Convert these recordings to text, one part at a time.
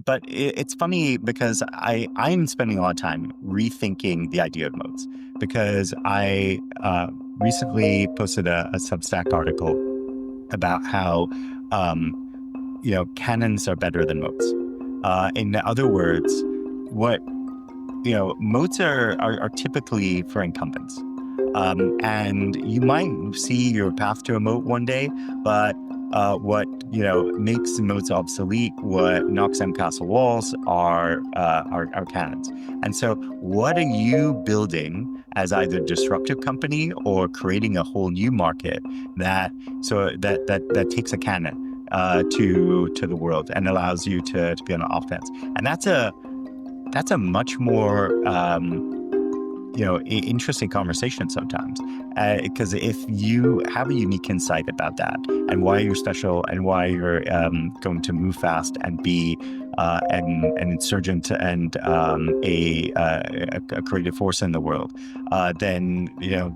but it's funny because I'm spending a lot of time rethinking the idea of moats because I recently posted a Substack article about how um, cannons are better than moats. In other words, what moats are typically for incumbents. And you might see your path to a moat one day, but what makes moats obsolete, what knocks down castle walls are cannons. And so, what are you building as either disruptive company or creating a whole new market that takes a cannon to the world and allows you to be on offense? And that's a much more interesting conversation sometimes, because if you have a unique insight about that and why you're special and why you're going to move fast and be an insurgent and a creative force in the world, then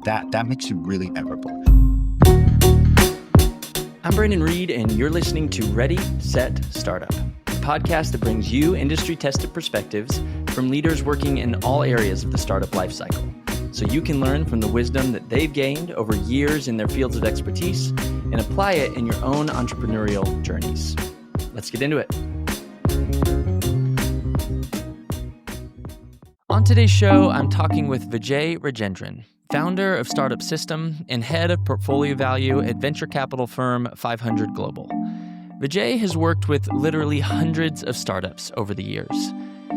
that makes you really memorable. I'm Brandon Reed, and you're listening to Ready, Set, Startup, a podcast that brings you industry-tested perspectives from leaders working in all areas of the startup lifecycle, so you can learn from the wisdom that they've gained over years in their fields of expertise and apply it in your own entrepreneurial journeys. Let's get into it. On today's show, I'm talking with Vijay Rajendran, founder of Startup System and head of portfolio value at venture capital firm 500 Global. Vijay has worked with literally hundreds of startups over the years.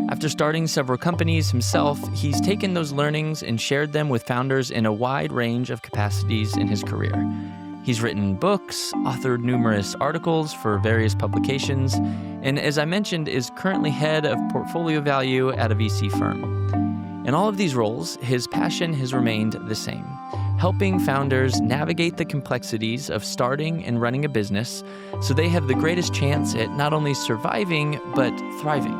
After starting several companies himself, he's taken those learnings and shared them with founders in a wide range of capacities in his career. He's written books, authored numerous articles for various publications, and as I mentioned, is currently head of portfolio value at a VC firm. In all of these roles, his passion has remained the same: helping founders navigate the complexities of starting and running a business so they have the greatest chance at not only surviving, but thriving.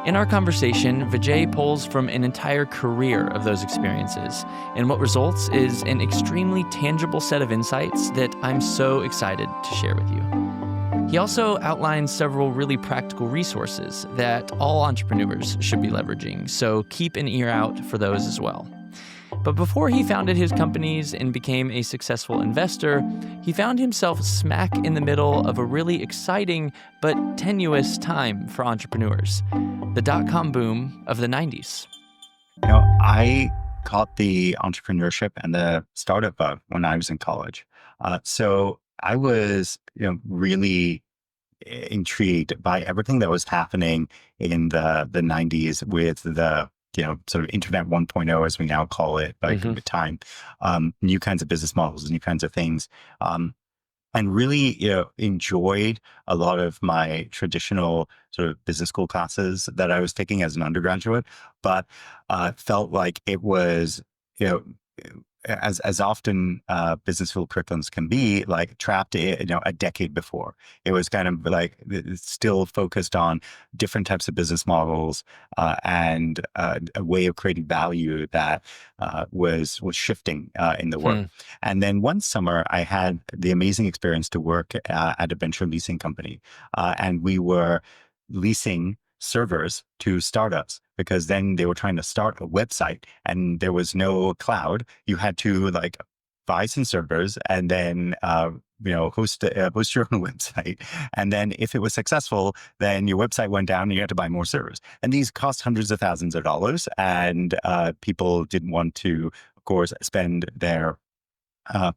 In our conversation, Vijay pulls from an entire career of those experiences, and what results is an extremely tangible set of insights that I'm so excited to share with you. He also outlines several really practical resources that all entrepreneurs should be leveraging, so keep an ear out for those as well. But before he founded his companies and became a successful investor, he found himself smack in the middle of a really exciting but tenuous time for entrepreneurs, the dot-com boom of the 90s. I caught the entrepreneurship and the startup bug when I was in college. So I was, really intrigued by everything that was happening in the 90s with the sort of internet 1.0, as we now call it, by the time, new kinds of business models, new kinds of things, and really, enjoyed a lot of my traditional sort of business school classes that I was taking as an undergraduate, but felt like it was, as often business school curriculums can be, like trapped a decade before. It was kind of like still focused on different types of business models and a way of creating value that was shifting in the work. And then one summer, I had the amazing experience to work at a venture leasing company, and we were leasing servers to startups, because then they were trying to start a website and there was no cloud. You had to buy some servers and then host your own website. And then if it was successful, then your website went down and you had to buy more servers. And these cost hundreds of thousands of dollars. And people didn't want to, of course, spend their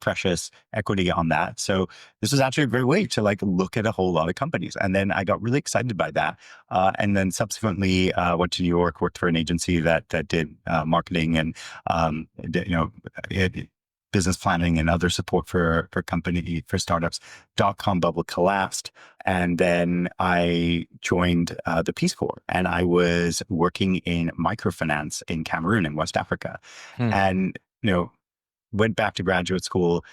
precious equity on that. So this was actually a great way to look at a whole lot of companies. And then I got really excited by that. And then subsequently went to New York, worked for an agency that did marketing and business planning and other support for startups. Dot-com bubble collapsed. And then I joined the Peace Corps, and I was working in microfinance in Cameroon in West Africa. And, went back to graduate school,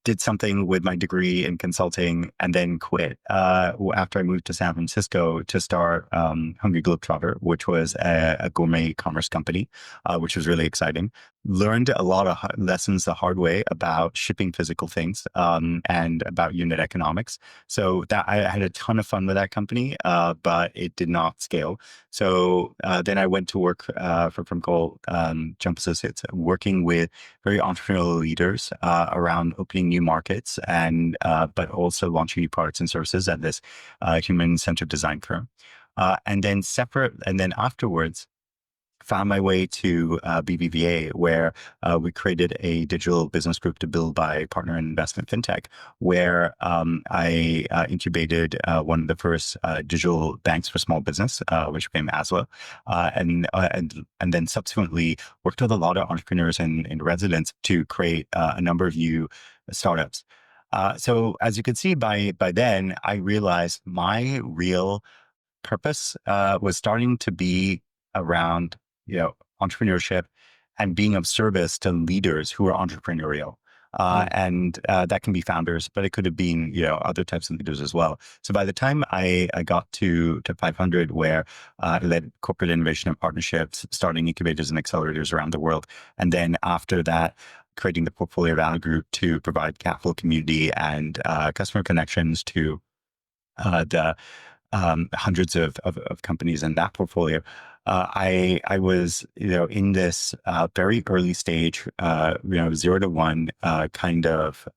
did something with my degree in consulting, and then quit after I moved to San Francisco to start Hungry Globetrotter, which was a gourmet commerce company, which was really exciting. learned a lot of lessons the hard way about shipping physical things, and about unit economics. So that I had a ton of fun with that company, but it did not scale. So then I went to work for from called Jump Associates, working with very entrepreneurial leaders around opening new markets and but also launching new products and services at this human-centered design firm. And then afterwards, found my way to BBVA, where we created a digital business group to build, buy, partner, and investment fintech, where I incubated one of the first digital banks for small business, which became Aswa, and then subsequently worked with a lot of entrepreneurs and residents to create a number of new startups. So as you can see, by then I realized my real purpose was starting to be around, entrepreneurship and being of service to leaders who are entrepreneurial. And that can be founders, but it could have been, other types of leaders as well. So by the time I got to 500, where I led corporate innovation and partnerships, starting incubators and accelerators around the world. And then after that, creating the Portfolio Value Group to provide capital, community, and customer connections to the hundreds of companies in that portfolio. I was, in this very early stage, 0 to 1 kind of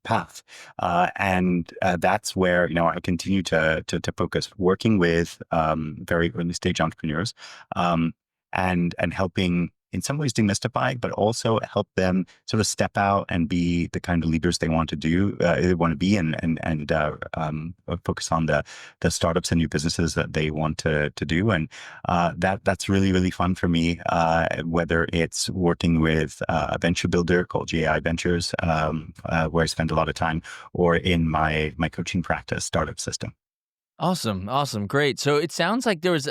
path, and that's where I continue to focus, working with very early stage entrepreneurs, and helping in some ways demystify, but also help them sort of step out and be the kind of leaders they want to be, and focus on the startups and new businesses that they want to do. And that's really, really fun for me, whether it's working with a venture builder called GAI Ventures, where I spend a lot of time, or in my coaching practice, Startup System. Awesome. Awesome. Great. So it sounds like there was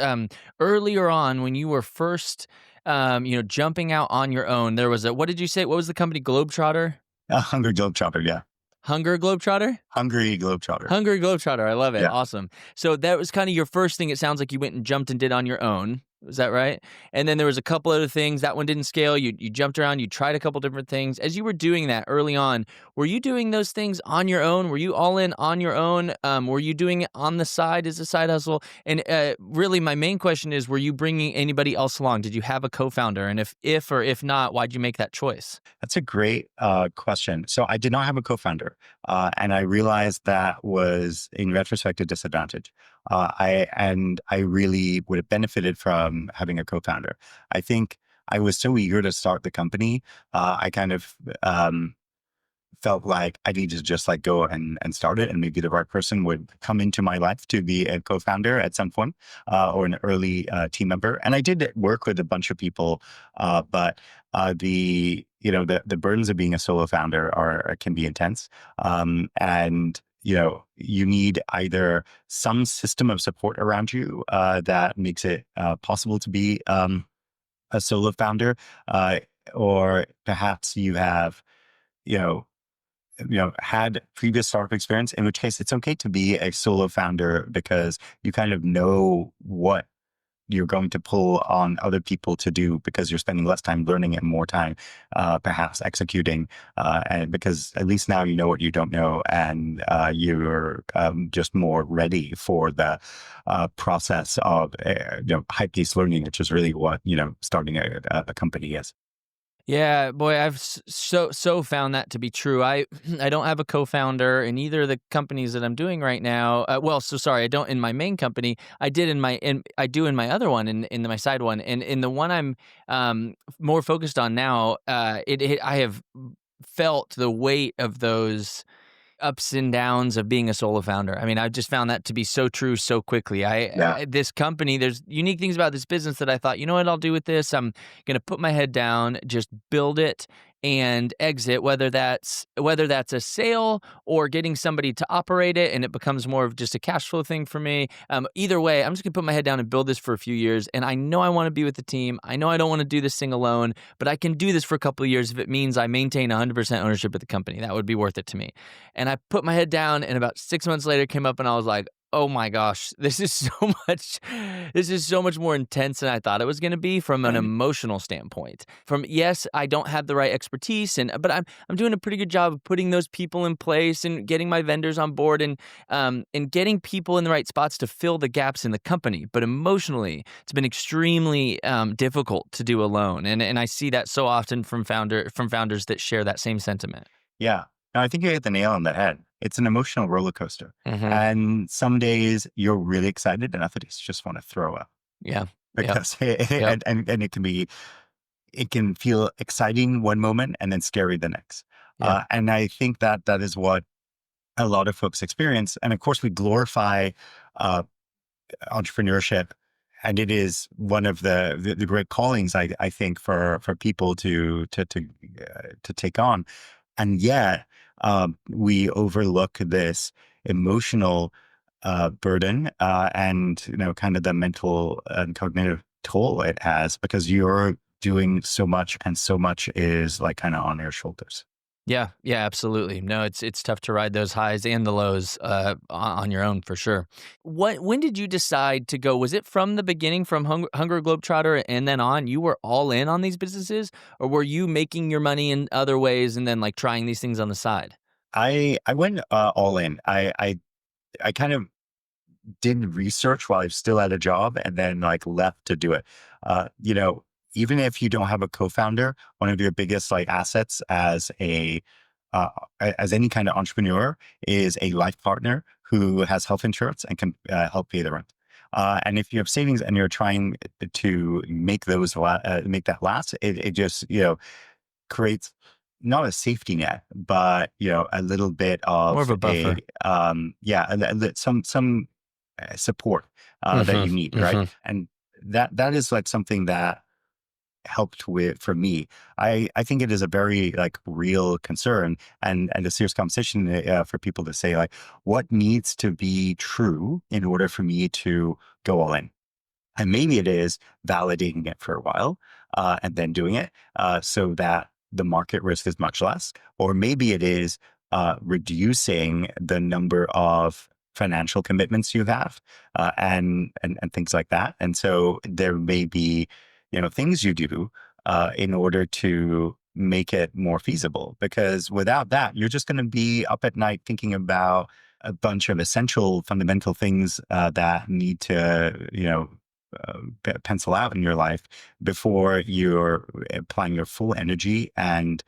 earlier on when you were first jumping out on your own, there was what did you say? What was the company? Globetrotter? Hungry Globetrotter, yeah. Hunger Globetrotter? Hungry Globetrotter. Hungry Globetrotter. I love it. Yeah. Awesome. So that was kind of your first thing. It sounds like you went and jumped and did on your own. Is that right? And then there was a couple other things. That one didn't scale. You jumped around. You tried a couple different things. As you were doing that early on, were you doing those things on your own? Were you all in on your own? Were you doing it on the side as a side hustle? And really, my main question is, were you bringing anybody else along? Did you have a co-founder? And if not, why'd you make that choice? That's a great question. So I did not have a co-founder, and I realized that was, in retrospect, a disadvantage. I really would have benefited from having a co-founder. I think I was so eager to start the company. I kind of felt like I needed to just go and start it, and maybe the right person would come into my life to be a co-founder at some point, or an early team member. And I did work with a bunch of people, but the burdens of being a solo founder can be intense, and you need either some system of support around you that makes it possible to be a solo founder, or perhaps you have, had previous startup experience, in which case it's okay to be a solo founder because you kind of know what you're going to pull on other people to do, because you're spending less time learning and more time perhaps executing, and because at least now you know what you don't know, and you're just more ready for the process of high-paced learning, which is really what starting a company is. Yeah, boy, I've so found that to be true. I I don't have a co-founder in either of the companies that I'm doing right now. I don't in my main company. I did I do in my other one, in my side one, and in the one I'm more focused on now. I have felt the weight of those ups and downs of being a solo founder. I mean, I've just found that to be so true so quickly. Yeah. This company, there's unique things about this business that I thought, you know what I'll do with this? I'm going to put my head down, just build it and exit, whether that's a sale or getting somebody to operate it, and it becomes more of just a cash flow thing for me. Either way, I'm just gonna put my head down and build this for a few years. And I know I want to be with the team. I know I don't want to do this thing alone, but I can do this for a couple of years if it means I maintain 100% ownership of the company. That would be worth it to me. And I put my head down, and about 6 months later, came up, and I was like, Oh my gosh, this is so much more intense than I thought it was gonna be from an Right. emotional standpoint. From yes, I don't have the right expertise but I'm doing a pretty good job of putting those people in place and getting my vendors on board and getting people in the right spots to fill the gaps in the company. But emotionally, it's been extremely difficult to do alone. And I see that so often from founders that share that same sentiment. Yeah. No, I think you hit the nail on the head. It's an emotional roller coaster. Mhm. And some days you're really excited and other days you just want to throw up Yeah. Yep. because Yep. and it can feel exciting one moment and then scary the next. Yeah. And I think that that is what a lot of folks experience. And of course, we glorify uh, entrepreneurship, and it is one of the great callings I think for people to take on. And yet, we overlook this emotional burden and kind of the mental and cognitive toll it has because you're doing so much, and so much is like kind of on your shoulders. Yeah, yeah, absolutely. No, it's tough to ride those highs and the lows on your own for sure. When did you decide to go? Was it from the beginning, from Hungry Globetrotter, and then on? You were all in on these businesses, or were you making your money in other ways and then like trying these things on the side? I went all in. I kind of did research while I was still at a job and then like left to do it. Uh, you know, Even if you don't have a co-founder, one of your biggest like assets uh, as any kind of entrepreneur is a life partner who has health insurance and can help pay the rent. And if you have savings and you're trying to make that last, it just creates not a safety net, but a little bit More of of a buffer. some support that Hmm. you need, right? Hmm. And that is like something that helped with for me. I think it is a very like real concern and a serious conversation for people to say like, what needs to be true in order for me to go all in? And maybe it is validating it for a while and then doing it so that the market risk is much less. Or maybe it is reducing the number of financial commitments you have and things like that. And so there may be, things you do in order to make it more feasible. Because without that, you're just going to be up at night thinking about a bunch of essential fundamental things that need to, pencil out in your life before you're applying your full energy and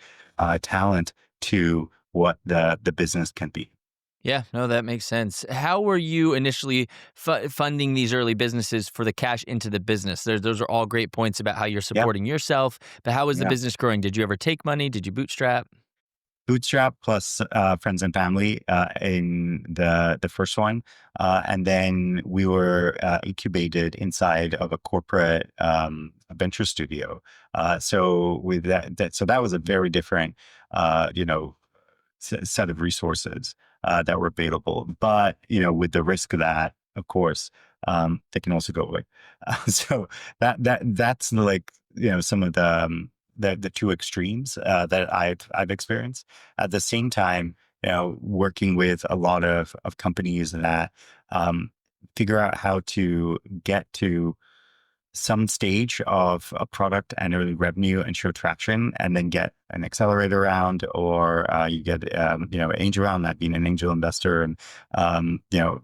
talent to what the business can be. Yeah, no, that makes sense. How were you initially funding these early businesses for the cash into the business? Those are all great points about how you're Yeah, supporting yourself, but how was the yeah. business growing? Did you ever take money? Did you bootstrap? Bootstrap plus friends and family in the first one, and then we were incubated inside of a corporate venture studio. So with so that was a very different, set of resources that were available. But with the risk that, of course, they can also go away. So that's like some of the two extremes that I've experienced. At the same time, working with a lot of companies that figure out how to get to some stage of a product and early revenue and show traction, and then get an accelerator round, or you get angel round, that being an angel investor, and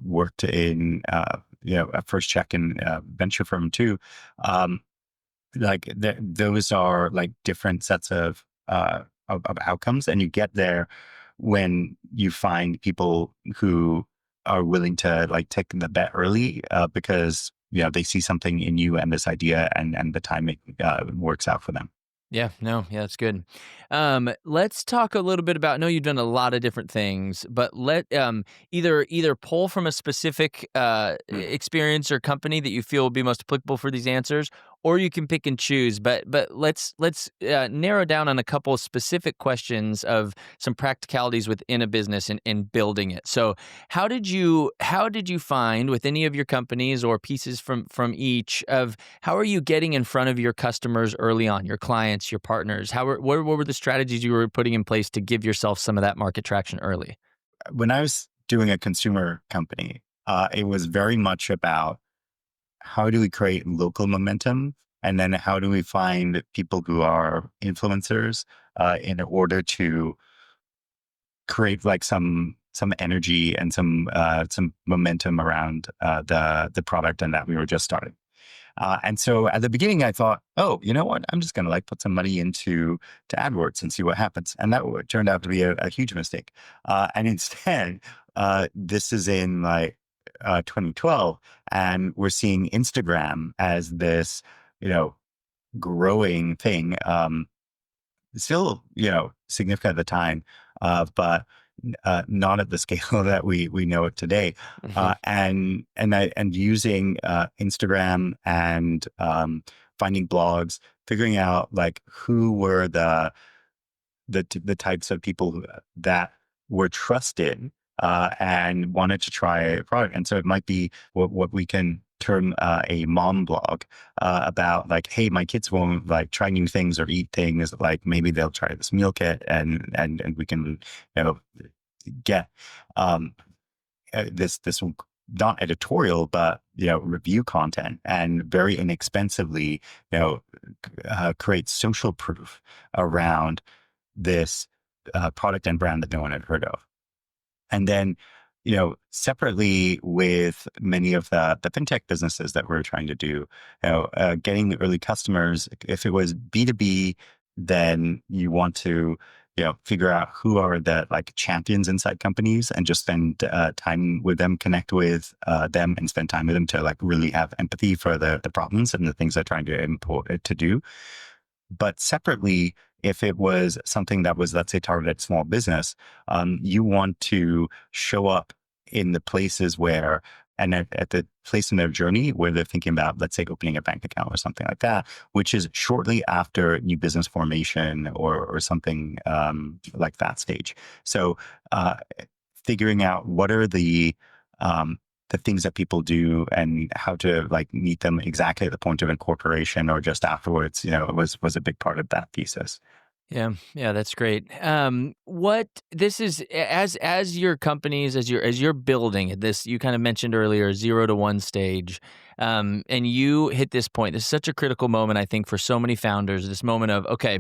worked in a first check in venture firm too. Um, those are like different sets of outcomes, and you get there when you find people who are willing to like take the bet early because they see something in you and this idea, and the timing works out for them. Yeah, no, yeah, that's good. Let's talk a little bit about. I know you've done a lot of different things, but either pull from a specific Mm. experience or company that you feel will be most applicable for these answers, or you can pick and choose. But let's narrow down on a couple of specific questions of some practicalities within a business and building it. So how did you find with any of your companies or pieces from each of how are you getting in front of your customers early on, your clients, your partners? What were the strategies you were putting in place to give yourself some of that market traction early? When I was doing a consumer company, It was very much about how do we create local momentum, and then how do we find people who are influencers in order to create like some energy and some momentum around the product and that we were just starting. And so at the beginning, I thought, oh, you know what? I'm just going to like put some money into to AdWords and see what happens. And that turned out to be a huge mistake. And instead, this is in like 2012, and we're seeing Instagram as this, you know, growing thing. Still, you know, significant at the time, but not at the scale that we know it today. Hmm. And using Instagram and finding blogs, figuring out like who were the types of people that were trusted and wanted to try a product. And so it might be what we can term a mom blog about like, hey, my kids won't like try new things or eat things. Like maybe they'll try this meal kit, and we can, you know, get um, this not editorial, but you know, review content, and very inexpensively, you know, create social proof around this product and brand that no one had heard of. And then, you know, separately with many of the fintech businesses that we're trying to do, you know, getting the early customers. If it was B2B, then you want to, you know, figure out who are the like champions inside companies and just spend time with them, connect with them, and spend time with them to like really have empathy for the problems and the things they're trying to import to do. But separately, if it was something that was, let's say, targeted at small business, you want to show up in the places where, and at the place in their journey where they're thinking about, let's say, opening a bank account or something like that, which is shortly after new business formation or something like that stage. So uh, figuring out what are the things that people do and how to like meet them exactly at the point of incorporation or just afterwards, you know, was a big part of that thesis. Yeah, yeah, that's great. What this is as your companies as you're building this, you kind of mentioned earlier 0 to 1 stage, and you hit this point. This is such a critical moment, I think, for so many founders. This moment of okay,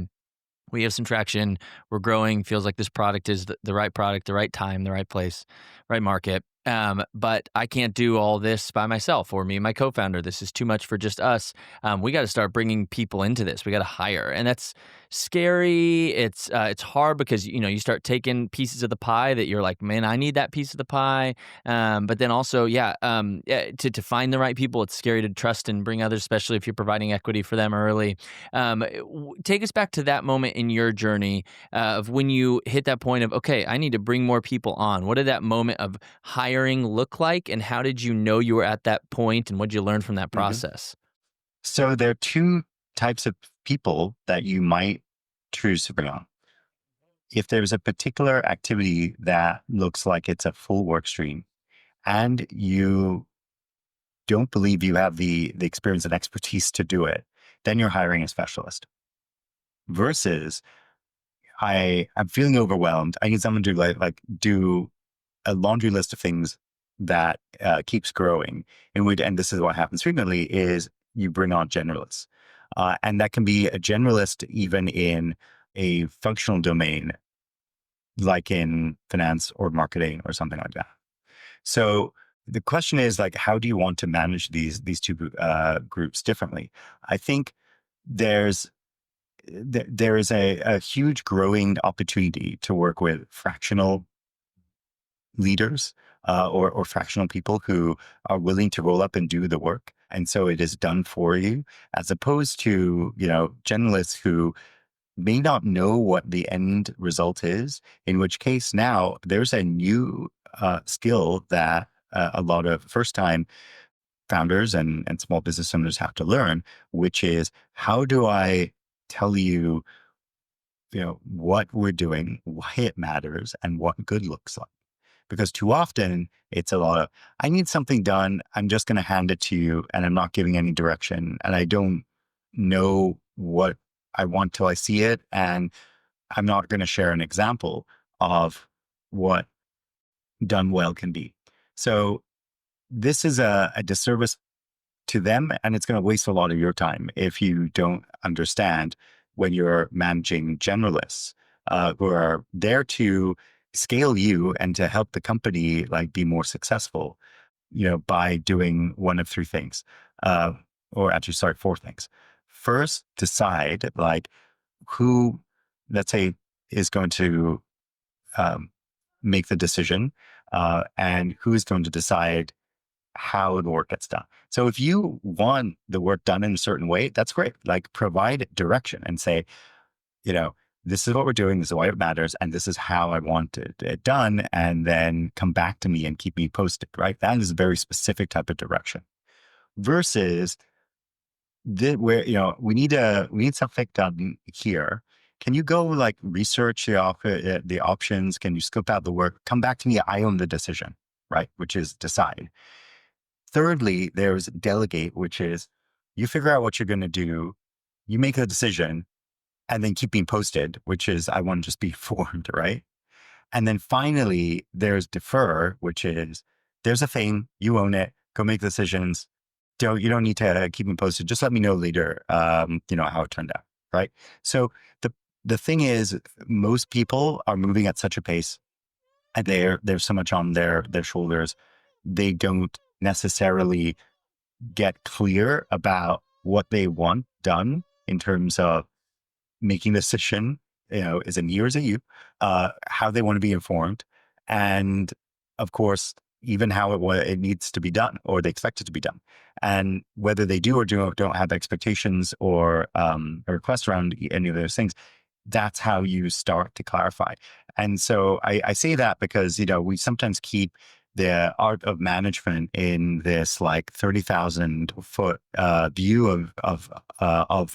we have some traction, we're growing, feels like this product is the right product, the right time, the right place, right market. But I can't do all this by myself or me and my co-founder. This is too much for just us. We got to start bringing people into this. We got to hire, and that's scary. It's hard because you start taking pieces of the pie that you're like, man, I need that piece of the pie. But then also, to find the right people, it's scary to trust and bring others, especially if you're providing equity for them early. Take us back to that moment in your journey of when you hit that point of, okay, I need to bring more people on. What did that moment of hiring look like, and how did you know you were at that point, and what did you learn from that Mhm. process? So there are two types of people that you might choose to bring on. If there's a particular activity that looks like it's a full work stream and you don't believe you have the experience and expertise to do it, then you're hiring a specialist. Versus I'm feeling overwhelmed. I need someone to like do a laundry list of things that keeps growing. And this is what happens frequently is you bring on generalists. And that can be a generalist even in a functional domain, like in finance or marketing or something like that. So the question is like, how do you want to manage these two groups differently? I think there's there is a huge growing opportunity to work with fractional leaders or fractional people who are willing to roll up and do the work. And so it is done for you, as opposed to, you know, generalists who may not know what the end result is, in which case now there's a new skill that a lot of first time founders and small business owners have to learn, which is how do I tell you, you know, what we're doing, why it matters, and what good looks like. Because too often it's a lot of, I need something done. I'm just going to hand it to you and I'm not giving any direction. And I don't know what I want till I see it. And I'm not going to share an example of what done well can be. So this is a disservice to them, and it's going to waste a lot of your time if you don't understand when you're managing generalists who are there to scale you and to help the company like be more successful, by doing one of three things, uh, or actually, sorry, four things. First, decide like who, let's say, is going to um, make the decision, and who is going to decide how the work gets done. So if you want the work done in a certain way, that's great. Like provide direction and say, you know, this is what we're doing, this is why it matters, and this is how I want it done, and then come back to me and keep me posted, right? That is a very specific type of direction. Versus where, we need something done here. Can you go like research the options? Can you scope out the work? Come back to me. I own the decision, right? Which is decide. Thirdly, there's delegate, which is you figure out what you're going to do, you make a decision, and then keep being posted, which is I want to just be informed, right? And then finally, there's defer, which is there's a thing, you own it, go make decisions. You don't need to keep me posted. Just let me know later, how it turned out, right? So the thing is, most people are moving at such a pace, and there's so much on their shoulders. They don't necessarily get clear about what they want done in terms of making a decision, is it me or is it you, how they want to be informed. And of course, even how it needs to be done or they expect it to be done. And whether they do or don't have expectations or a request around any of those things, that's how you start to clarify. And so I say that because, we sometimes keep the art of management in this like 30,000 foot view of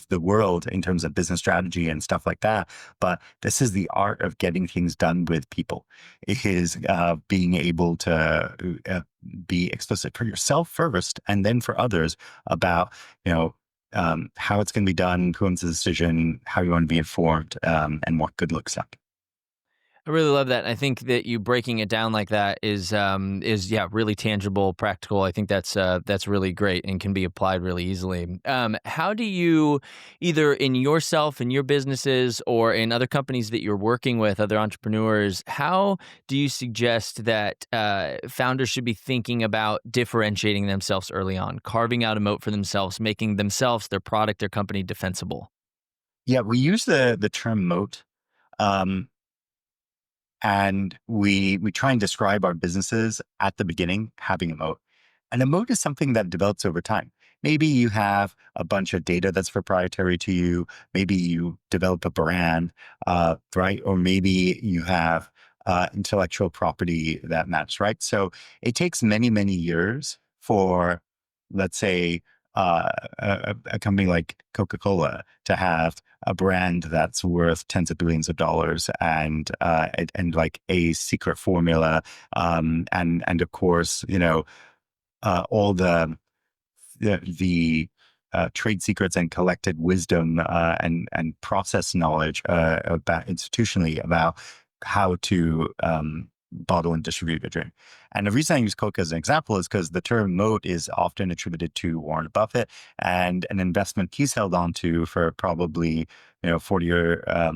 the world in terms of business strategy and stuff like that. But this is the art of getting things done with people. It is being able to be explicit for yourself first and then for others about, how it's going to be done, who owns the decision, how you want to be informed, and what good looks like. I really love that. I think that you breaking it down like that is really tangible, practical. I think that's really great and can be applied really easily. How do you, either in yourself and your businesses or in other companies that you're working with, other entrepreneurs, how do you suggest that founders should be thinking about differentiating themselves early on, carving out a moat for themselves, making themselves, their product, their company defensible? Yeah, we use the term moat. And we try and describe our businesses at the beginning having a moat. And a moat is something that develops over time. Maybe you have a bunch of data that's proprietary to you. Maybe you develop a brand, right? Or maybe you have intellectual property that matters, right? So it takes many, many years for, let's say, a company like Coca-Cola to have a brand that's worth tens of billions of dollars and like a secret formula, and of course, all the trade secrets and collected wisdom and process knowledge about institutionally about how to bottle and distribute a drink. And the reason I use Coke as an example is because the term moat is often attributed to Warren Buffett, and an investment he's held on to for probably 40 or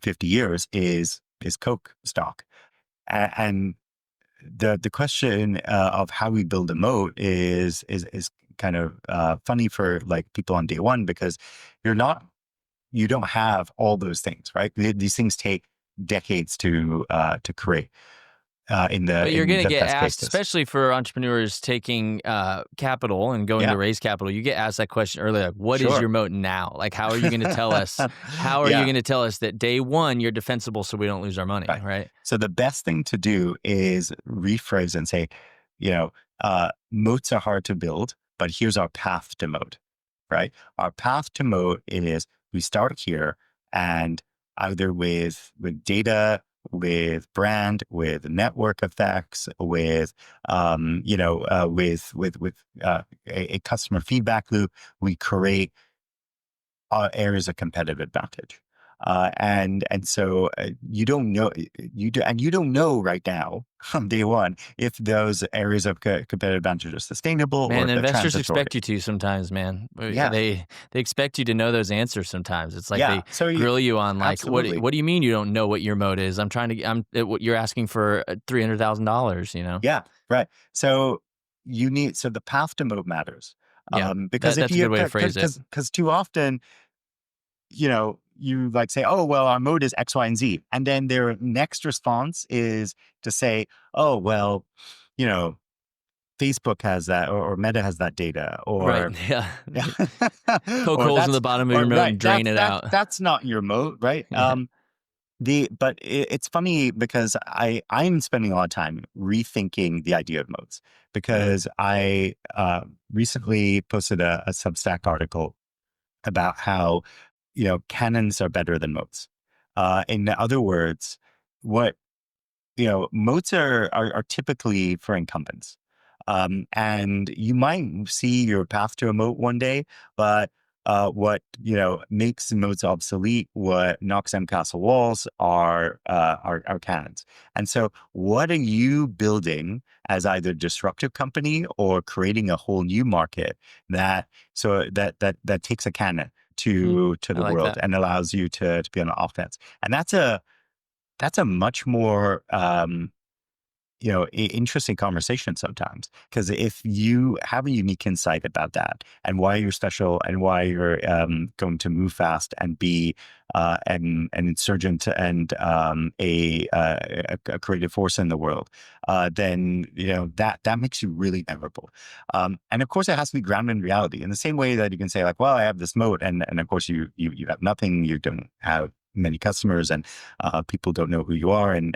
50 years is Coke stock. And the question of how we build a moat is kind of funny for like people on day one, because you don't have all those things, right? These things take decades to create. But you're going to In the get best asked, cases. especially for entrepreneurs taking capital and going Yeah, to raise capital, you get asked that question earlier, like, what is your sure. moat now? Like, how are you going to tell us, how are you Yeah, going to tell us that day one you're defensible so we don't lose our money, right. right? So the best thing to do is rephrase and say, moats are hard to build, but here's our path to moat, right? Our path to moat is we start here, and either with data, with brand, with network effects, with a customer feedback loop, we create areas of competitive advantage. And so you don't know you don't know right now from day one if those areas of competitive advantage are sustainable or Man, if they're investors transitory. expect you to sometimes, man. Yeah, They expect you to know those answers sometimes. It's like yeah. they So grill you on like, absolutely. what do you mean you don't know what your moat is? I'm trying to what you're asking for $300,000, you know? Yeah, right. So so the path to moat matters. Yeah. Because if That's a you good way to phrase it. because too often, you like say, oh, well, our mode is X, Y, and Z. And then their next response is to say, oh, well, you know, Facebook has that or Meta has that data Right. or Yeah. yeah, Poke holes in the bottom of your or moat right. and drain it out. That's not your mode, right? Yeah. But it's funny because I'm spending a lot of time rethinking the idea of modes because I recently posted a Substack article about how cannons are better than moats. In other words, what moats are typically for incumbents. And you might see your path to a moat one day, but what makes moats obsolete, what knocks down castle walls are cannons. And so, what are you building as either disruptive company or creating a whole new market that takes a cannon Hmm. to I the like world that. and allows you to be on offense? And that's a much more interesting conversation sometimes, because if you have a unique insight about that and why you're special and why you're going to move fast and be an insurgent and a creative force in the world, then that makes you really memorable. And of course, it has to be grounded in reality. In the same way that you can say like, well, I have this moat, and of course you have nothing, you don't have many customers, and people don't know who you are, and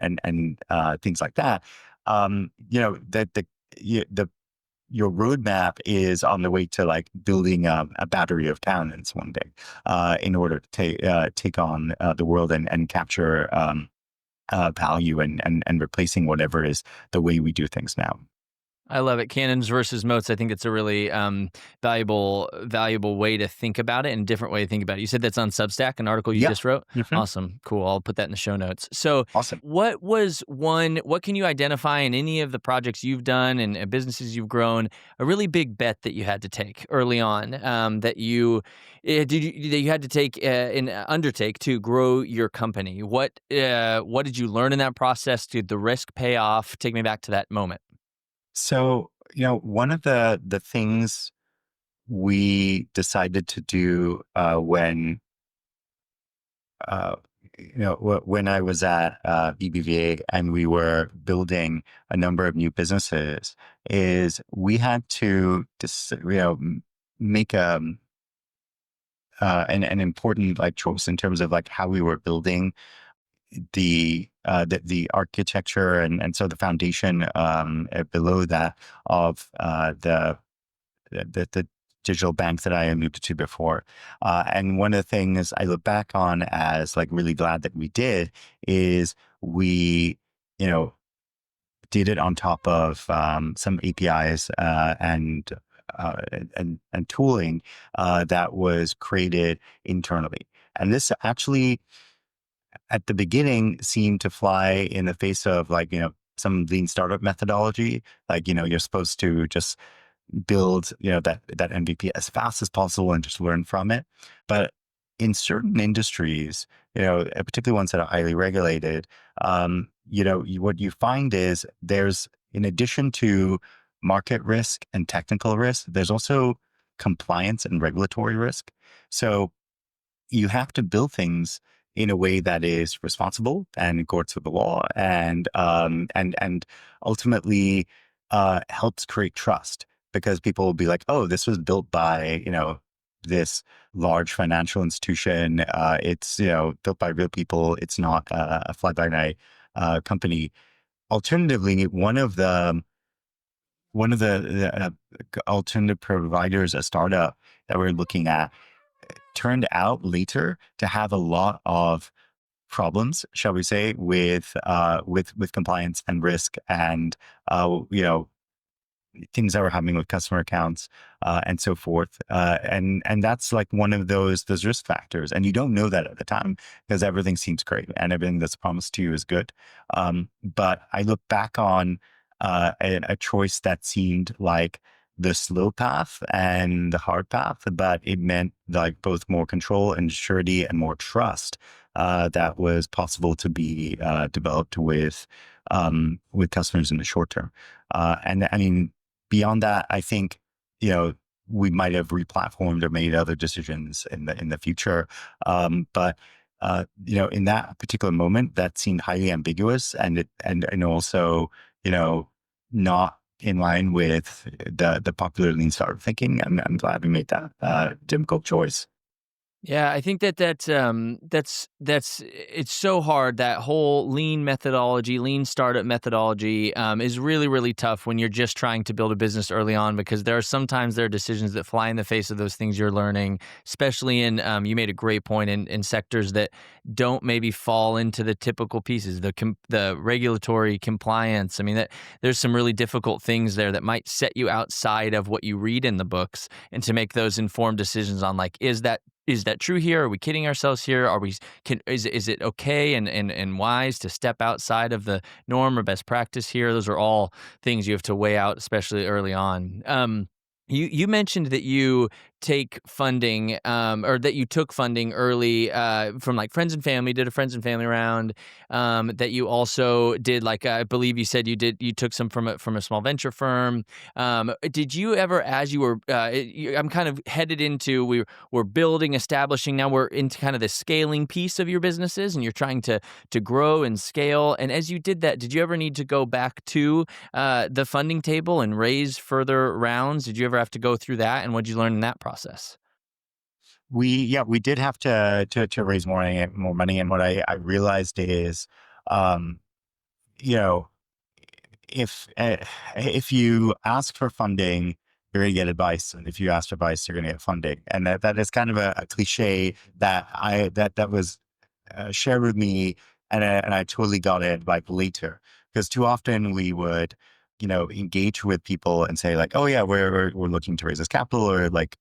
things like that. That the your roadmap is on the way to like building a battery of cannons one day, in order to take on the world and capture value and replacing whatever is the way we do things now. I love it. Cannons versus moats. I think it's a really valuable way to think about it and different way to think about it. You said that's on Substack, an article you Yeah. just wrote. Hmm. Awesome, cool. I'll put that in the show notes. So, Awesome. what can you identify in any of the projects you've done and businesses you've grown, a really big bet that you had to take early on, that you had to take and undertake to grow your company? What did you learn in that process? Did the risk pay off? Take me back to that moment. So, one of the things we decided to do uh, when I was at BBVA and we were building a number of new businesses, is we had to make an important like choice in terms of like how we were building the architecture, and so the foundation below that of the digital bank that I alluded to before. And one of the things I look back on as like really glad that we did is we, did it on top of some APIs and tooling that was created internally. And this actually, at the beginning, seemed to fly in the face of like some lean startup methodology. Like you're supposed to just build that MVP as fast as possible and just learn from it. But in certain industries, particularly ones that are highly regulated, what you find is there's, in addition to market risk and technical risk, there's also compliance and regulatory risk. So you have to build things in a way that is responsible and in accordance with the law, and ultimately helps create trust, because people will be like, oh, this was built by this large financial institution. It's built by real people. It's not a fly by night company. Alternatively, one of the alternative providers, a startup that we're looking at, turned out later to have a lot of problems, shall we say, with compliance and risk, and things that were happening with customer accounts, and so forth. And that's like one of those risk factors. And you don't know that at the time because everything seems great and everything that's promised to you is good. But I look back on a choice that seemed like the slow path and the hard path, but it meant like both more control and surety and more trust that was possible to be developed with customers in the short term. And I mean, beyond that, I think, we might have replatformed or made other decisions in the future. But in that particular moment, that seemed highly ambiguous, and also, not in line with the popular lean startup thinking. I'm glad we made that difficult choice. Yeah, I think that's it's so hard. That whole lean methodology, lean startup methodology, is really really tough when you're just trying to build a business early on, because there are decisions that fly in the face of those things you're learning, especially in you made a great point in sectors that don't maybe fall into the typical pieces, the regulatory compliance. I mean, that there's some really difficult things there that might set you outside of what you read in the books, and to make those informed decisions on like, is that true here? Are we kidding ourselves here? Is it okay and wise to step outside of the norm or best practice here? Those are all things you have to weigh out, especially early on. You mentioned that you take funding, or that you took funding early from like friends and family, did a friends and family round. That you also did, like, I believe you said you took some from a small venture firm. Did you ever, as you were, I'm kind of headed into, we're building, establishing, now we're into kind of the scaling piece of your businesses, and you're trying to grow and scale. And as you did that, did you ever need to go back to the funding table and raise further rounds? Did you ever have to go through that? And what did you learn in that process? We did have to raise more money. And what I realized is, um, you know, if you ask for funding, you're going to get advice, and if you ask for advice, you're going to get funding. And that is kind of a cliche that was shared with me, and I totally got it like later, because too often we would, engage with people and say like, oh yeah, we're looking to raise this capital, or like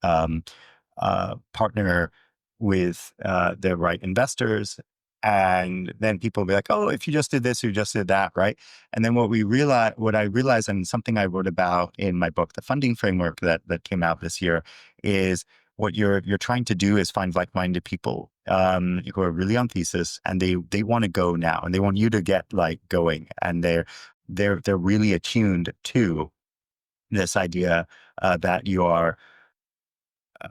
partner with the right investors. And then people will be like, oh, if you just did this, you just did that, right? And then what I realized, and something I wrote about in my book, The Funding Framework, that came out this year, is what you're trying to do is find like-minded people who are really on thesis, and they want to go now, and they want you to get like going, and they're really attuned to this idea that you are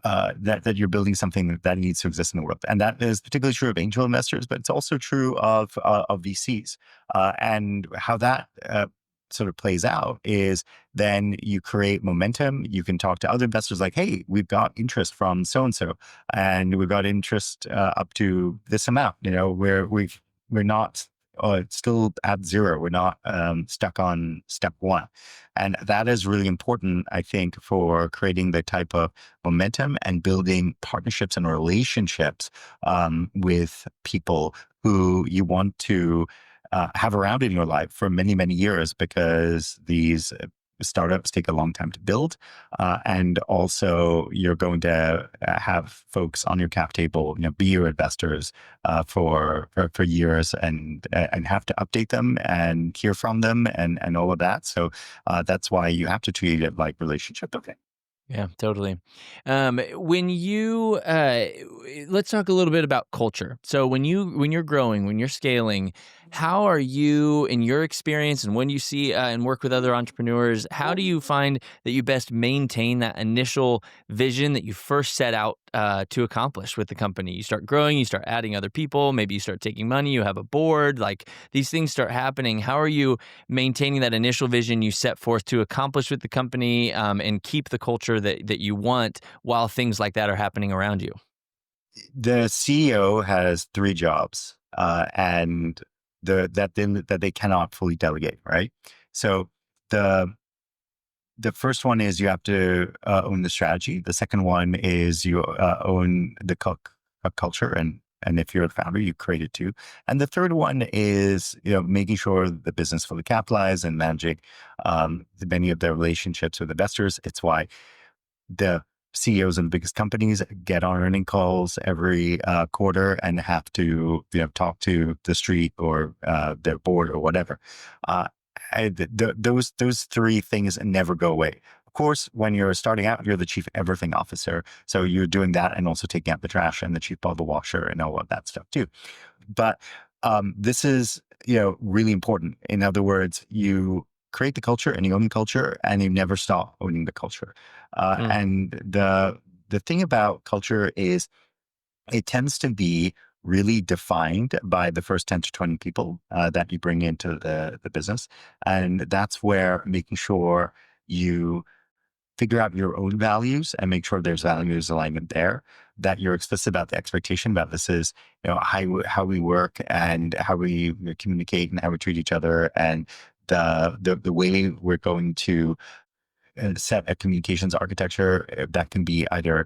that you're building something that needs to exist in the world. And that is particularly true of angel investors, but it's also true of VCs. And how that sort of plays out is, then you create momentum. You can talk to other investors like, hey, we've got interest from so-and-so, and we've got interest up to this amount, where we're not still at zero. We're not stuck on step one. And that is really important, I think, for creating the type of momentum and building partnerships and relationships with people who you want to have around in your life for many, many years, because these startups take a long time to build. And also you're going to have folks on your cap table, be your investors for years, and have to update them and hear from them, and all of that. So that's why you have to treat it like relationship. Okay. Yeah, totally. When you let's talk a little bit about culture. So when you're growing, when you're scaling, how are you, in your experience, and when you see and work with other entrepreneurs, how do you find that you best maintain that initial vision that you first set out to accomplish with the company? You start growing, you start adding other people, maybe you start taking money, you have a board, like these things start happening. How are you maintaining that initial vision you set forth to accomplish with the company, and keep the culture that you want while things like that are happening around you? The CEO has three jobs, and that they cannot fully delegate, right? So the the first one is you have to own the strategy. The second one is you own the culture, and And if you're the founder, you create it too. And the third one is, making sure the business fully capitalized and managing many of the relationships with investors. It's why the CEOs of the biggest companies get on earning calls every quarter and have to, talk to the street or their board or whatever. Uh, those three things never go away. Of course, when you're starting out, you're the chief everything officer, so you're doing that and also taking out the trash and the chief bottle washer and all of that stuff too. But this is, really important. In other words, you create the culture and you own the culture, and you never stop owning the culture. Mm. And the thing about culture is it tends to be really defined by the first 10 to 20 people that you bring into the business. And that's where making sure you figure out your own values and make sure there's values alignment there, that you're explicit about the expectation about this is, how we work and how we communicate and how we treat each other, and the way we're going to set a communications architecture that can be either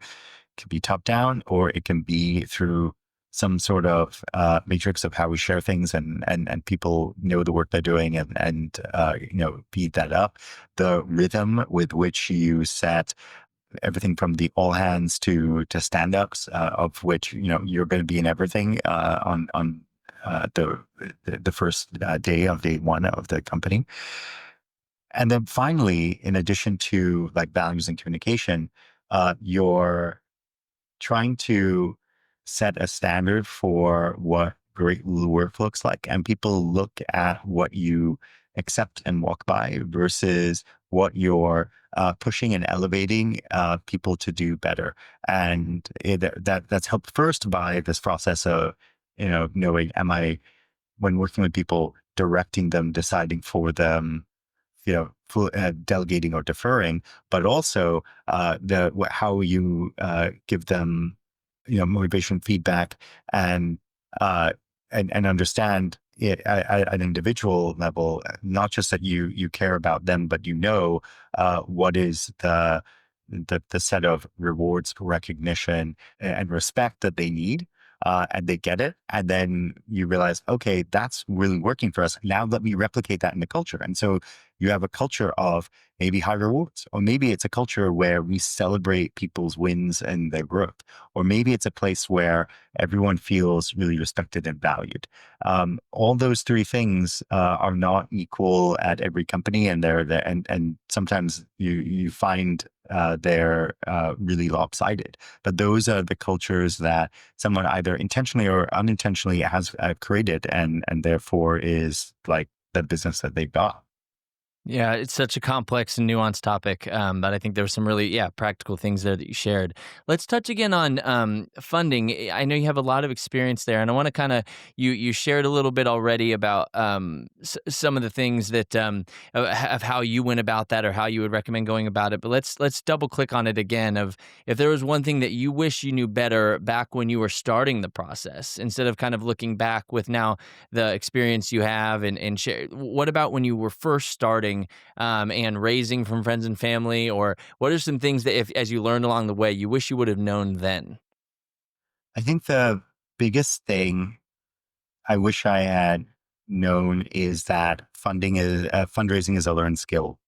can be top down, or it can be through some sort of matrix of how we share things, and people know the work they're doing, and feed that up. The rhythm with which you set everything from the all hands to stand ups, of which you're going to be in everything on the first day one of the company. And then finally, in addition to like values and communication, you're trying to set a standard for what great work looks like. And people look at what you accept and walk by versus what you're pushing and elevating people to do better. And that's helped first by this process of, knowing, am I, when working with people, directing them, deciding for them, delegating or deferring, but also how you give them, motivation, feedback, and and understand it at an individual level. Not just that you care about them, but what is the set of rewards, recognition, and respect that they need. And they get it. And then you realize, okay, that's really working for us. Now let me replicate that in the culture. And so you have a culture of maybe high rewards, or maybe it's a culture where we celebrate people's wins and their growth, or maybe it's a place where everyone feels really respected and valued. All those three things are not equal at every company, and and sometimes you find they're really lopsided. But those are the cultures that someone either intentionally or unintentionally has created, and therefore is like the business that they've got. Yeah, it's such a complex and nuanced topic, but I think there were some really, practical things there that you shared. Let's touch again on funding. I know you have a lot of experience there, and I want to kind of you shared a little bit already about some of the things that of how you went about that, or how you would recommend going about it. But let's double click on it again. Of if there was one thing that you wish you knew better back when you were starting the process, instead of kind of looking back with now the experience you have and share. What about when you were first starting? And raising from friends and family, or what are some things that, if as you learned along the way, you wish you would have known then? I think the biggest thing I wish I had known is that fundraising is a learned skill.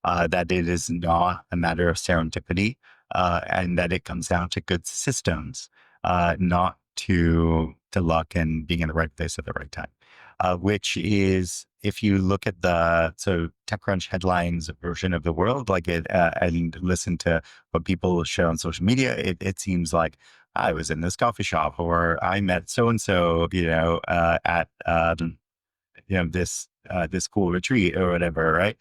That it is not a matter of serendipity, and that it comes down to good systems, not to luck and being in the right place at the right time. Which is, if you look at the TechCrunch headlines version of the world, like it, and listen to what people share on social media, it seems like I was in this coffee shop, or I met so and so, at this cool retreat or whatever, right?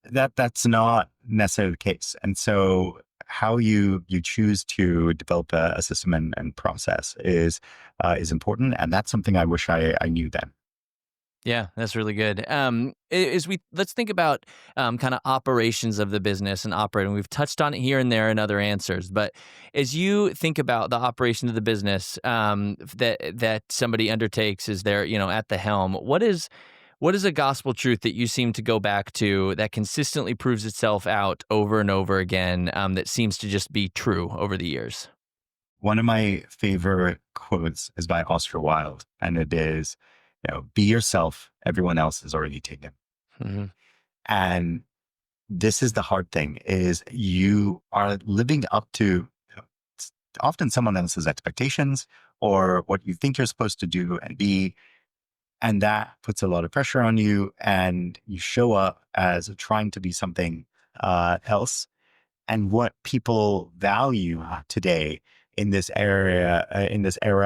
That's not necessarily the case. And so how you choose to develop a system and process is important. And that's something I wish I knew then. Yeah, that's really good. Let's think about kind of operations of the business and operating. We've touched on it here and there in other answers, but as you think about the operation of the business that somebody undertakes as they're at the helm, what is a gospel truth that you seem to go back to that consistently proves itself out over and over again, that seems to just be true over the years? one of my favorite quotes is by Oscar Wilde, and it is, be yourself. Everyone else is already taken. Hmm. And this is the hard thing: is you are living up to often someone else's expectations or what you think you're supposed to do and be. And that puts a lot of pressure on you, and you show up as trying to be something else. And what people value today in this era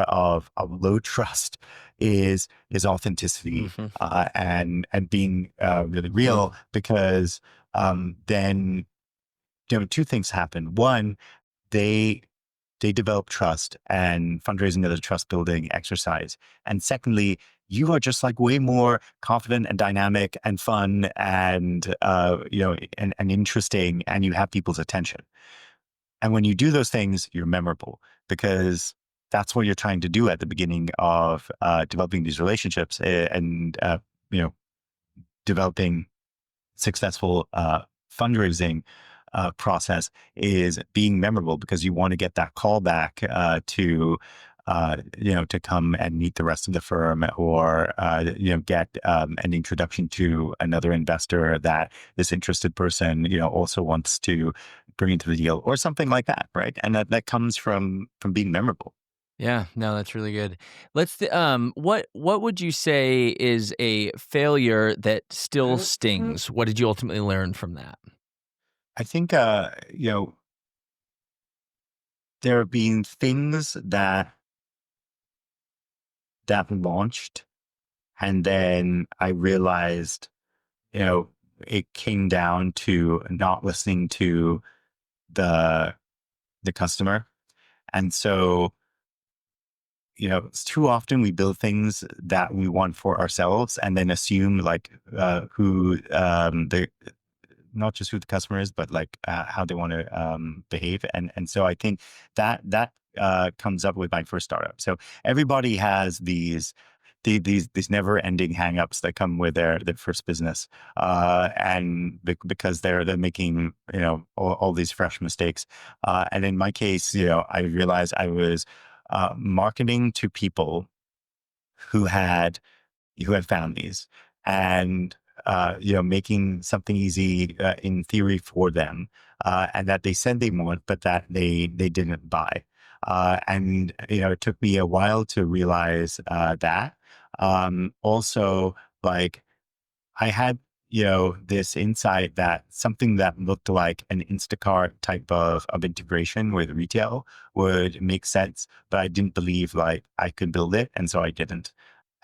of low trust is authenticity, Hmm. and being really real, because then two things happen. One, they they develop trust, and fundraising is a trust building exercise. And secondly, you are just like way more confident and dynamic and fun and and interesting, and you have people's attention. And when you do those things, you're memorable, because that's what you're trying to do at the beginning of developing these relationships, and you know developing successful fundraising process, is being memorable, because you want to get that call back to come and meet the rest of the firm, or get an introduction to another investor that this interested person also wants to bring into the deal, or something like that, right? And that comes from being memorable. Yeah, no, that's really good. What would you say is a failure that still stings? What did you ultimately learn from that? I think there have been things that launched, and then I realized, you know, it came down to not listening to the customer. And so, it's too often we build things that we want for ourselves, and then assume like who the not just who the customer is, but like how they want to behave. And so I think that comes up with my first startup. So everybody has these never ending hangups that come with their first business, and because they're making all these fresh mistakes. And in my case, I realized I was marketing to people who had families, and making something easy in theory for them, and that they said they want, but that they didn't buy. And it took me a while to realize that. Also, like, I had this insight that something that looked like an Instacart type of integration with retail would make sense, but I didn't believe like I could build it, and so I didn't.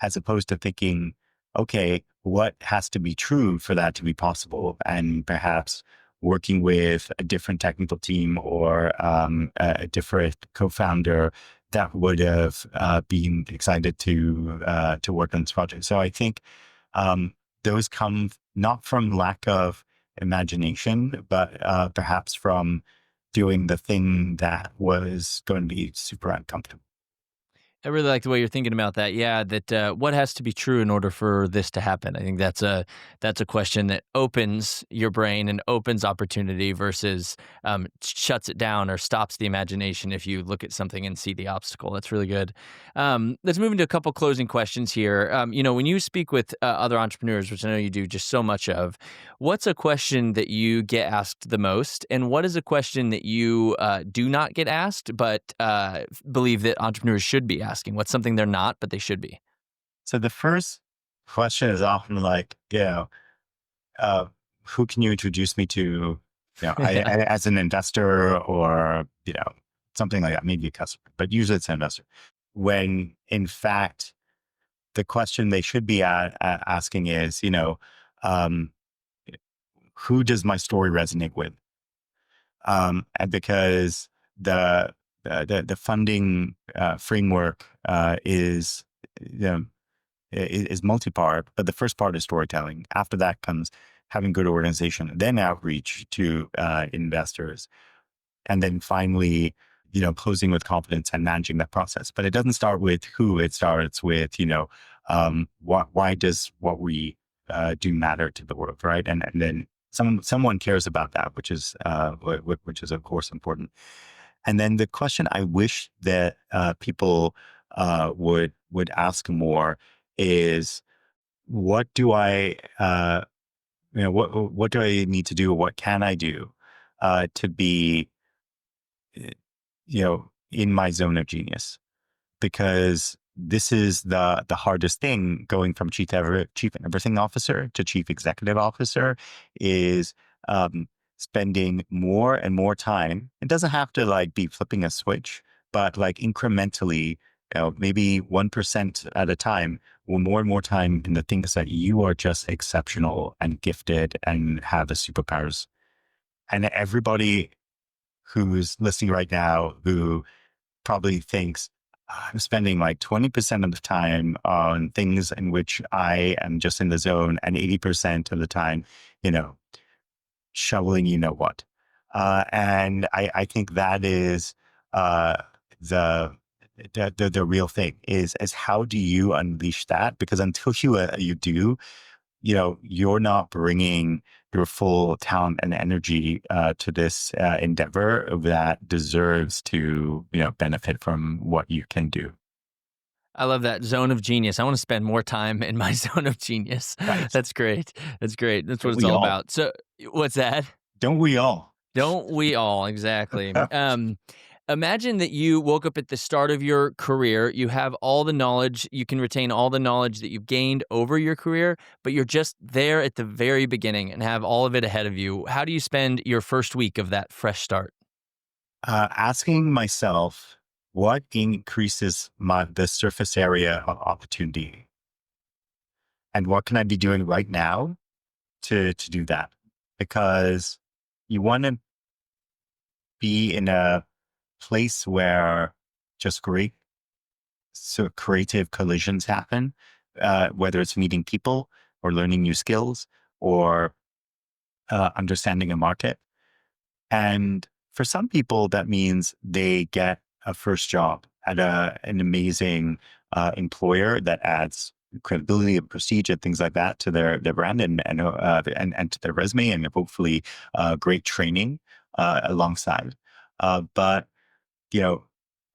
As opposed to thinking, okay, what has to be true for that to be possible, and perhaps working with a different technical team, or a different co-founder that would have been excited to work on this project. So I think those come not from lack of imagination, but perhaps from doing the thing that was going to be super uncomfortable. I really like the way you're thinking about that. Yeah, that what has to be true in order for this to happen? I think that's a question that opens your brain and opens opportunity versus shuts it down or stops the imagination if you look at something and see the obstacle. That's really good. Let's move into a couple closing questions here. When you speak with other entrepreneurs, which I know you do just so much of, what's a question that you get asked the most, and what is a question that you do not get asked but believe that entrepreneurs should be asking? What's something they're not, but they should be? So the first question is often like, uh, who can you introduce me to, Yeah. as an investor, or, something like that, maybe a customer, but usually it's an investor. When in fact, the question they should be asking is, um, who does my story resonate with? And because the funding framework is multi-part, but the first part is storytelling. After that comes having good organization, then outreach to investors, and then finally, closing with confidence and managing that process. But it doesn't start with who; it starts with why does what we do matter to the world, right? And then someone cares about that, which is of course important. And then the question I wish that people would ask more is, what do I what do I need to do? What can I do to be in my zone of genius? Because this is the hardest thing, going from chief everything officer to chief executive officer, is spending more and more time. It doesn't have to like be flipping a switch, but like incrementally, maybe 1% at a time, or more and more time in the things that you are just exceptional and gifted and have the superpowers. And everybody who's listening right now, who probably thinks, I'm spending like 20% of the time on things in which I am just in the zone, and 80% of the time, you know, shoveling, what. And I think that is uh, the, the real thing is how do you unleash that? Because until you do, you're not bringing your full talent and energy to this endeavor that deserves to, benefit from what you can do. I love that zone of genius. I want to spend more time in my zone of genius. Right. That's great. That's great. That's what Don't it's we all all? about. So, what's that? Don't we all? Don't we all? Exactly. Imagine that you woke up at the start of your career. You have all the knowledge. You can retain all the knowledge that you've gained over your career, but you're just there at the very beginning and have all of it ahead of you. How do you spend your first week of that fresh start? Asking myself, what increases the surface area of opportunity, and what can I be doing right now to do that? Because you want to be in a place where just great, so creative collisions happen, whether it's meeting people or learning new skills or understanding a market. And for some people, that means they get a first job at an amazing employer that adds credibility and prestige and things like that to their brand, and to their resume, and hopefully great training alongside. But you know,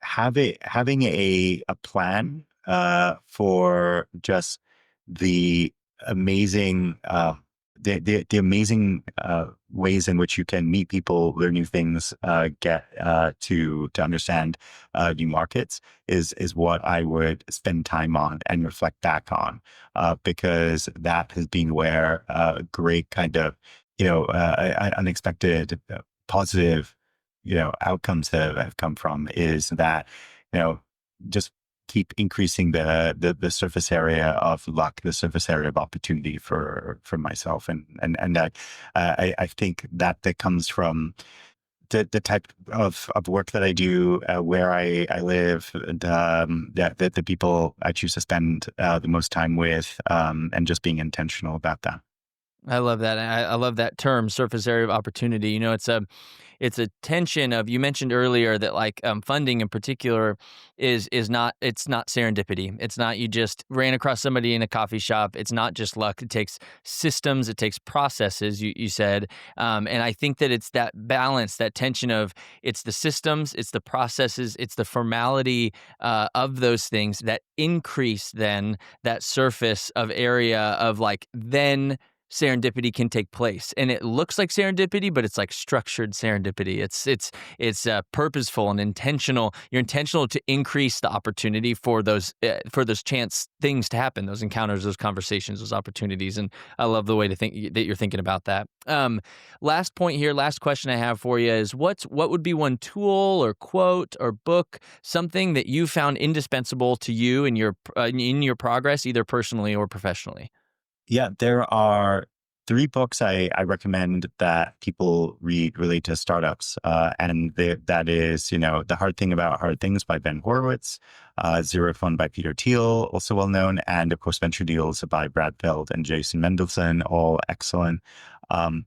having a plan for just the amazing the amazing ways in which you can meet people, learn new things, get to understand new markets is what I would spend time on and reflect back on, because that has been where great kind of unexpected positive outcomes have come from, is that, you know, just keep increasing the surface area of luck, the surface area of opportunity for myself. And I think that comes from the type of work that I do, where I live, the people I choose to spend the most time with, and just being intentional about that. I love that. I love that term, surface area of opportunity. It's a tension of, you mentioned earlier that like funding in particular is not, it's not serendipity. It's not you just ran across somebody in a coffee shop. It's not just luck. It takes systems. It takes processes. You said, and I think that it's that balance, that tension of, it's the systems, it's the processes, it's the formality of those things that increase then that surface of area of like then serendipity can take place. And it looks like serendipity, but it's like structured serendipity. It's purposeful and intentional. You're intentional to increase the opportunity for those chance things to happen, those encounters, those conversations, those opportunities. And I love the way to think that you're thinking about that. Last point here, last question I have for you is, what would be one tool or quote or book, something that you found indispensable to you in your progress, either personally or professionally? Yeah, there are three books I recommend that people read related to startups. That is, The Hard Thing About Hard Things by Ben Horowitz, Zero Fun by Peter Thiel, also well known, and of course, Venture Deals by Brad Feld and Jason Mendelsohn, all excellent. Um,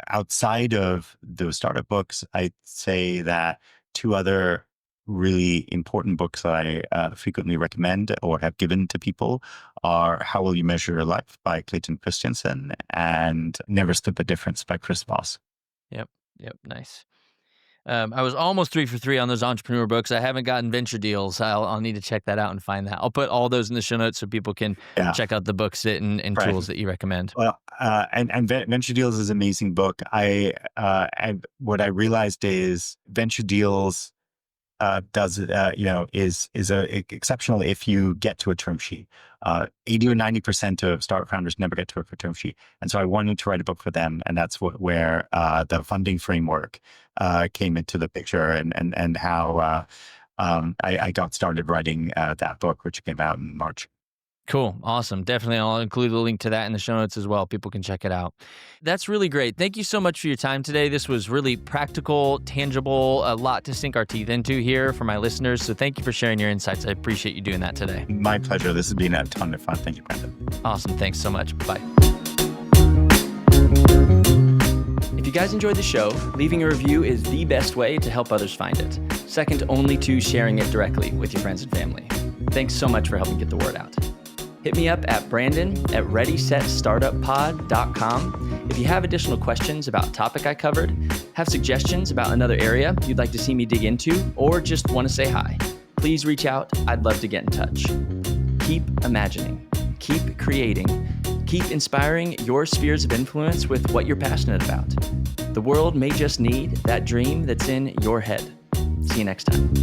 Outside of those startup books, I'd say that two other really important books that I frequently recommend or have given to people are How Will You Measure Your Life by Clayton Christensen and Never Split the Difference by Chris Voss. Yep. Yep. Nice. I was almost 3 for 3 on those entrepreneur books. I haven't gotten Venture Deals. I'll need to check that out and find that. I'll put all those in the show notes so people can Yeah. check out the books and Right. tools that you recommend. Well, and Venture Deals is an amazing book. And what I realized is Venture Deals is exceptional if you get to a term sheet. 80 or 90% of startup founders never get to a term sheet, and so I wanted to write a book for them, and that's where the funding framework came into the picture, and how I got started writing that book, which came out in March. Cool. Awesome. Definitely. I'll include a link to that in the show notes as well. People can check it out. That's really great. Thank you so much for your time today. This was really practical, tangible, a lot to sink our teeth into here for my listeners. So thank you for sharing your insights. I appreciate you doing that today. My pleasure. This has been a ton of fun. Thank you, Brandon. Awesome. Thanks so much. Bye. If you guys enjoyed the show, leaving a review is the best way to help others find it, second only to sharing it directly with your friends and family. Thanks so much for helping get the word out. Hit me up at brandon@readysetstartuppod.com if you have additional questions about a topic I covered, have suggestions about another area you'd like to see me dig into, or just want to say hi. Please reach out. I'd love to get in touch. Keep imagining, keep creating, keep inspiring your spheres of influence with what you're passionate about. The world may just need that dream that's in your head. See you next time.